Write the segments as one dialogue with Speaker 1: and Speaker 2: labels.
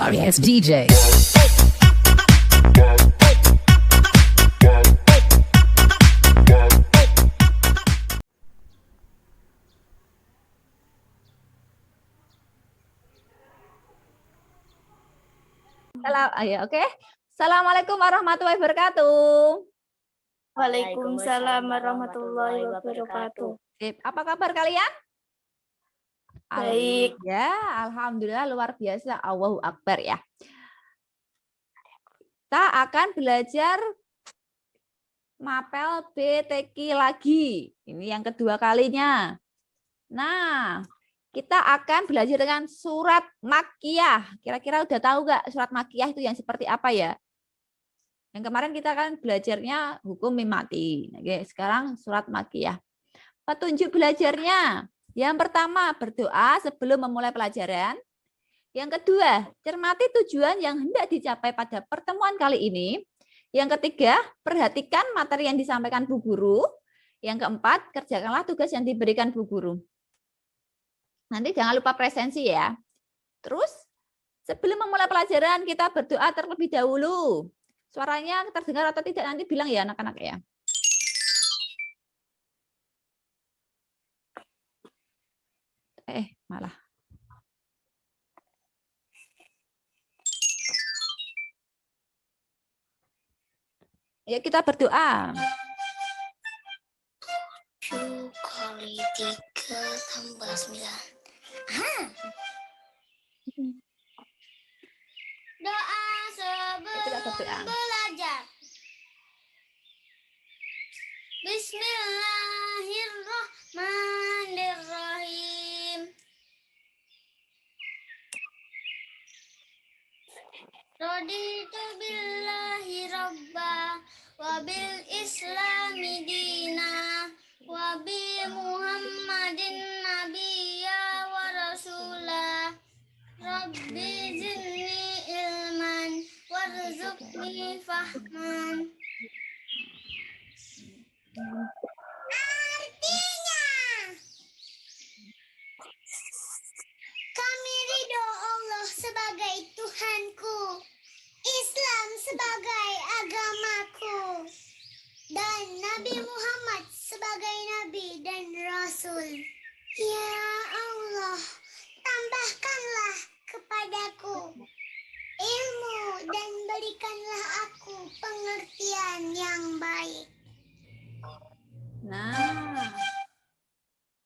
Speaker 1: sorry ass DJ.
Speaker 2: Ayo, oke. Assalamualaikum warahmatullahi wabarakatuh.
Speaker 3: Waalaikumsalam warahmatullahi wabarakatuh.
Speaker 2: Sip. Apa kabar kalian?
Speaker 3: Baik.
Speaker 2: Ya, alhamdulillah luar biasa. Allahu Akbar ya. Kita akan belajar mapel BTQ lagi. Ini yang kedua kalinya. Nah, kita akan belajar dengan surat Makkiyah. Kira-kira udah tahu nggak surat Makkiyah itu yang seperti apa ya? Yang kemarin kita kan belajarnya hukum mimati. Oke, sekarang surat Makkiyah. Petunjuk belajarnya. Yang pertama, berdoa sebelum memulai pelajaran. Yang kedua, cermati tujuan yang hendak dicapai pada pertemuan kali ini. Yang ketiga, perhatikan materi yang disampaikan Bu Guru. Yang keempat, kerjakanlah tugas yang diberikan Bu Guru. Nanti jangan lupa presensi ya. Terus, sebelum memulai pelajaran, kita berdoa terlebih dahulu. Suaranya terdengar atau tidak nanti bilang ya anak-anak ya. Malah. Ayo kita berdoa.
Speaker 3: 7 kali 3 tambah 9. Doa sebelum belajar. Bismillahirrahmanirrahim. Raditu billahi rabba wa bil islami dina wa bi muhammadin nabiyya wa rasulah. Rabbi zidni ilman warzuqni fahman. Artinya, kami ridho Allah sebagai Tuhanku, Islam sebagai agamaku, dan Nabi Muhammad sebagai Nabi dan Rasul. Ya Allah, tambahkanlah kepadaku ilmu dan berikanlah aku pengertian yang baik.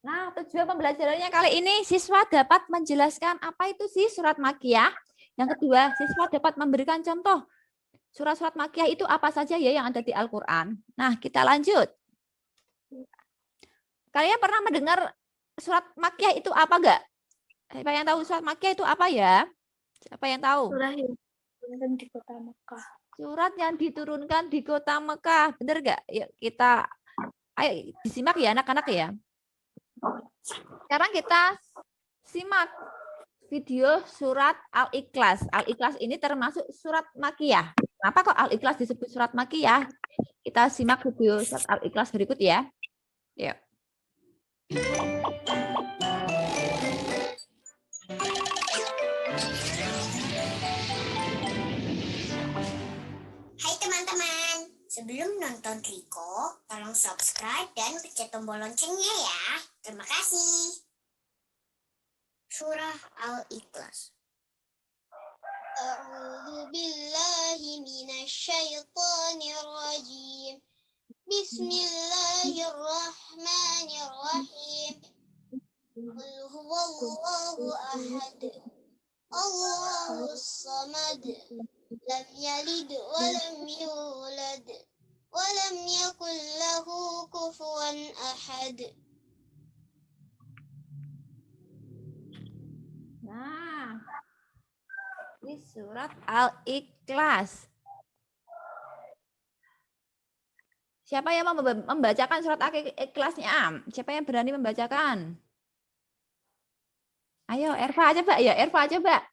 Speaker 2: Nah, tujuan pembelajarannya kali ini siswa dapat menjelaskan apa itu sih surat Makkiyah. Yang kedua, siswa dapat memberikan contoh surat-surat Makkiyah itu apa saja ya yang ada di Al-Qur'an. Nah, kita lanjut. Kalian pernah mendengar surat Makkiyah itu apa enggak? Siapa yang tahu surat Makkiyah itu apa ya? Siapa yang tahu?
Speaker 3: Surah yang diturunkan di kota Mekah.
Speaker 2: Surat yang diturunkan di kota Mekah. Benar enggak? Yuk kita ayo disimak ya anak-anak ya. Sekarang kita simak video surat Al-Ikhlas. Al-Ikhlas ini termasuk surat Makkiyah. Kenapa kok Al-Ikhlas disebut surat Makkiyah? Kita simak video surat Al-Ikhlas berikut ya. Yuk.
Speaker 3: Hai teman-teman, sebelum nonton Riko, tolong subscribe dan pencet tombol loncengnya ya. Terima kasih. Surah Al-Ikhlas. A'udzu billahi minasyaitonir rajim. Bismillahirrahmanirrahim. Qul huwallahu ahad. Allahus samad. Lam yalid wa lam yulad. Wa lam yakul lahu kufuwan ahad.
Speaker 2: Nah, ini surat Al-Ikhlas. Siapa yang mau membacakan surat Al-Ikhlasnya? Siapa yang berani membacakan? Ayo, Erva coba ya, Erva coba.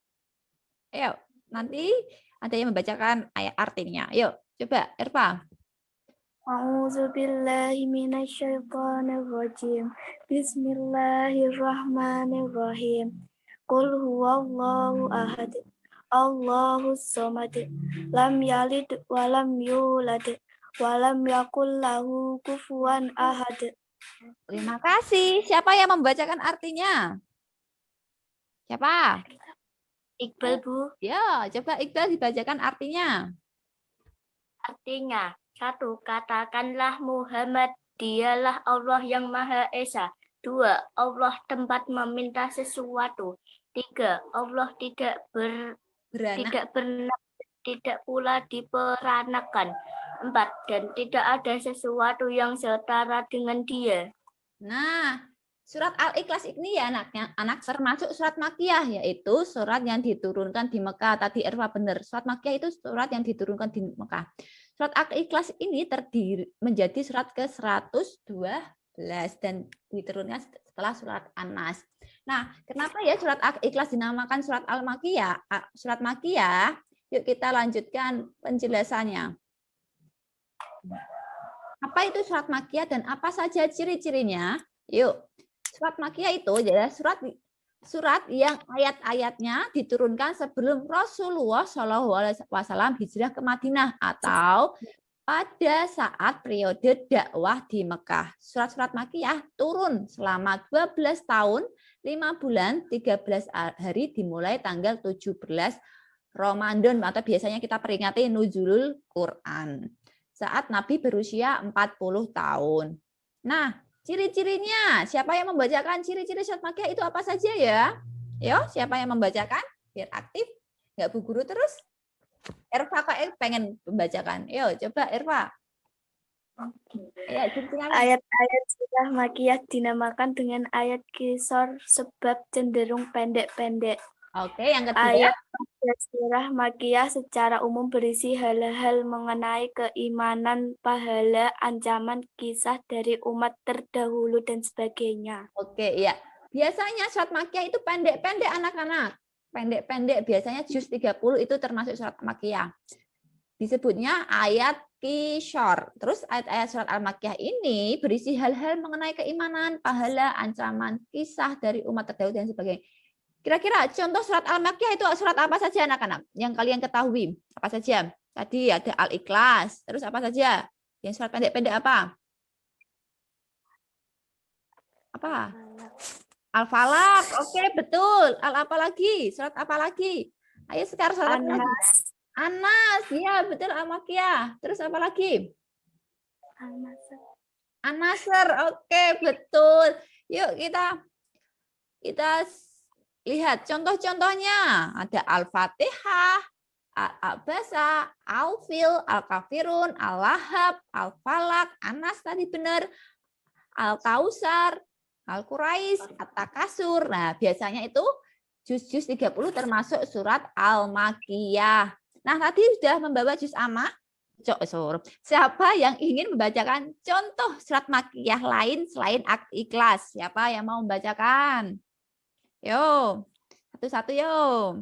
Speaker 2: Ayo, nanti ada yang membacakan ayat artinya. Ayo, coba Erva.
Speaker 4: A'udzu billahi minasyaitonir rajim. Bismillahirrahmanirrahim. Qul huwallahu ahad. Allahus samad. Lam yalid wa lam yulad wa lam yakul lahu kufuwan ahad.
Speaker 2: Terima kasih. Siapa yang membacakan artinya? Siapa?
Speaker 4: Iqbal, Bu.
Speaker 2: Ya, coba Iqbal dibacakan artinya.
Speaker 4: Artinya, 1. Katakanlah Muhammad, dialah Allah yang Maha Esa. 2. Allah tempat meminta sesuatu. 3. Allah tidak pernah, tidak pula diperanakan. 4. Dan tidak ada sesuatu yang setara dengan Dia.
Speaker 2: Nah, surat Al-Ikhlas ini ya anak termasuk surat Makkiyah, yaitu surat yang diturunkan di Mekah. Tadi Erva benar, surat Makkiyah itu surat yang diturunkan di Mekah. Surat Al-Ikhlas ini menjadi surat ke-112 dan diturunkan setelah surat An-Nas. Nah, kenapa ya surat Al-Ikhlas dinamakan surat Al-Makkiyah? Surat Makkiyah, yuk kita lanjutkan penjelasannya. Apa itu surat Makkiyah dan apa saja ciri-cirinya? Yuk, surat Makkiyah itu adalah surat yang ayat-ayatnya diturunkan sebelum Rasulullah SAW hijrah ke Madinah atau pada saat periode dakwah di Mekah. Surat-surat Makkiyah turun selama 12 tahun, 5 bulan, 13 hari dimulai tanggal 17 Ramadan atau biasanya kita peringati Nuzulul Quran. Saat Nabi berusia 40 tahun. Nah, ciri-cirinya, siapa yang membacakan ciri-ciri surat Makkiyah itu apa saja ya? Yo, siapa yang membacakan? Biar aktif, nggak Bu Guru terus. Erva kok pengen membacakan. Yo, coba Erva. Ya,
Speaker 4: ayat-ayat surah Makkiyah dinamakan dengan ayat qisar sebab cenderung pendek-pendek.
Speaker 2: Oke, yang kedua.
Speaker 4: Ayat surah Makkiyah secara umum berisi hal-hal mengenai keimanan, pahala, ancaman, kisah dari umat terdahulu, dan sebagainya.
Speaker 2: Oke, ya. Biasanya surat Makkiyah itu pendek-pendek anak-anak. Pendek-pendek, biasanya juz 30 itu termasuk surat Makkiyah. Disebutnya ayat qisar. Terus ayat-ayat surat Al-Makkiyah ini berisi hal-hal mengenai keimanan, pahala, ancaman, kisah dari umat terdahulu, dan sebagainya. Kira-kira contoh surat Al-Makkiyah itu surat apa saja anak-anak? Yang kalian ketahui? Apa saja? Tadi ada Al-Ikhlas. Terus apa saja? Yang surat pendek-pendek apa? Apa? Al-Falaq. Oke, betul. Apa lagi? Surat apa lagi? Ayo sekarang surat apa lagi? An-Nas. Ya, betul Al-Makkiyah. Terus apa lagi? An-Nasr. Oke, betul. Yuk kita lihat contoh-contohnya. Ada Al-Fatihah, Al-Abasa, Al-Fil, Al-Kafirun, Al-Lahab, Al-Falaq, An-Nas tadi benar, Al-Kausar, Al-Quraish, At-Takasur. Nah, biasanya itu juz-juz 30 termasuk surat Al-Makkiyah. Nah, tadi sudah membawa juz amma. Siapa yang ingin membacakan contoh surat Makkiyah lain selain Al-Ikhlas? Siapa yang mau membacakan? Yo, satu-satu yo.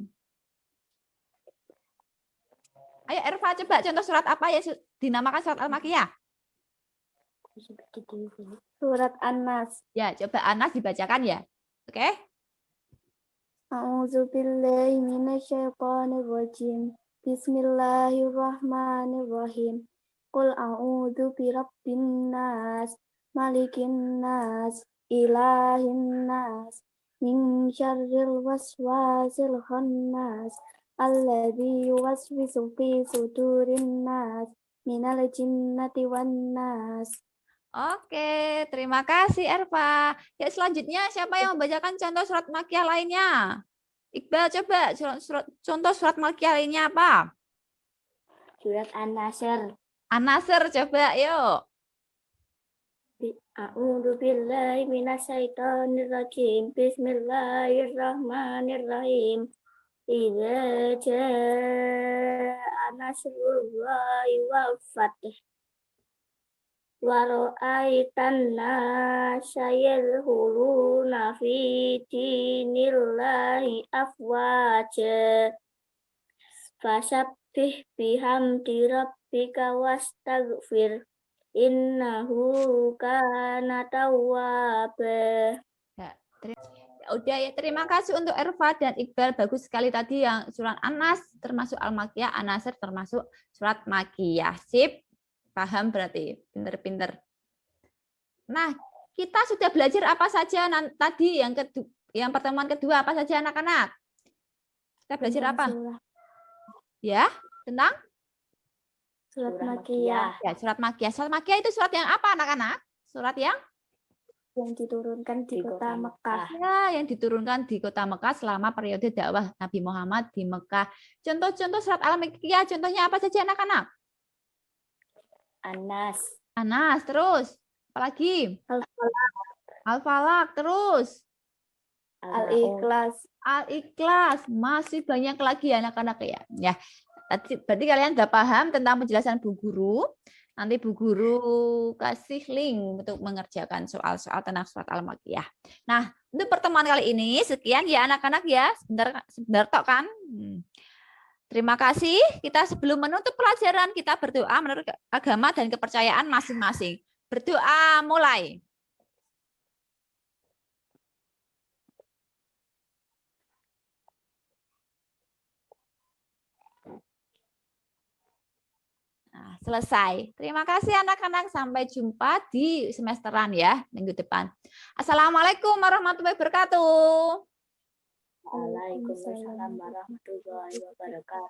Speaker 2: Ayo Erva coba contoh surat apa yang dinamakan surat Al-Makkiyah?
Speaker 4: Surat An-Nas.
Speaker 2: Ya, coba An-Nas dibacakan ya. Oke?
Speaker 4: A'udzubillahi minasyaitonirrajim. Bismillahirrahmanirrahim. Qul a'udzu birabbin nas, malikin nas, ilahin nas, min syarril waswasil khannas, alladzi yuwaswisu fi sudurin nas, minal jinnati wan nas.
Speaker 2: Oke, terima kasih Erva. Ya, selanjutnya siapa yang membacakan contoh surat Makkiyah lainnya? Iqbal coba contoh surat Makkiyah lainnya apa?
Speaker 4: Surat An-Nasr.
Speaker 2: An-Nasr coba yuk.
Speaker 4: A'udzu billahi minasyaitonir rajim. Bismillahirrahmanirrahim. Idza jaa nasrullahi wal fath. Wa ra'aitan nasa yadkhuluna fi dinillahi afwaja. Fasabbih bihamdi rabbika wastaghfir. Innahu kana tawwaba.
Speaker 2: Ya udah ya, terima kasih untuk Erva dan Iqbal, bagus sekali tadi yang surat An-Nas termasuk Al-Makiyah, An-Nasr termasuk surat Makiyah. Sip, paham berarti, pinter-pinter. Nah, kita sudah belajar apa saja tadi yang pertemuan kedua apa saja anak-anak? Kita belajar apa? Ya, tentang
Speaker 4: Surat Makiyah
Speaker 2: ya surat Makiyah. Surat Makiyah itu surat yang apa anak-anak? Surat yang
Speaker 4: diturunkan di kota Mekah.
Speaker 2: ya, yang diturunkan di kota Mekah selama periode dakwah Nabi Muhammad di Mekah. Contoh-contoh surat Al-Makiyah, contohnya apa saja anak-anak?
Speaker 4: An-Nas,
Speaker 2: Anas, terus apalagi?
Speaker 4: Al-Falaq,
Speaker 2: Al-Falaq, terus
Speaker 4: Al-Ikhlas.
Speaker 2: Al-Ikhlas. Masih banyak lagi anak-anak ya. Ya, berarti kalian sudah paham tentang penjelasan Bu Guru. Nanti Bu Guru kasih link untuk mengerjakan soal-soal tentang surat Al-Makiyah. Nah, untuk pertemuan kali ini sekian ya anak-anak ya. Sebentar tok kan. Terima kasih. Kita sebelum menutup pelajaran kita berdoa menurut agama dan kepercayaan masing-masing. Berdoa mulai. Nah, selesai. Terima kasih anak-anak. Sampai jumpa di semesteran ya minggu depan. Assalamualaikum warahmatullahi wabarakatuh.
Speaker 4: Waalaikumsalam warahmatullahi wabarakatuh.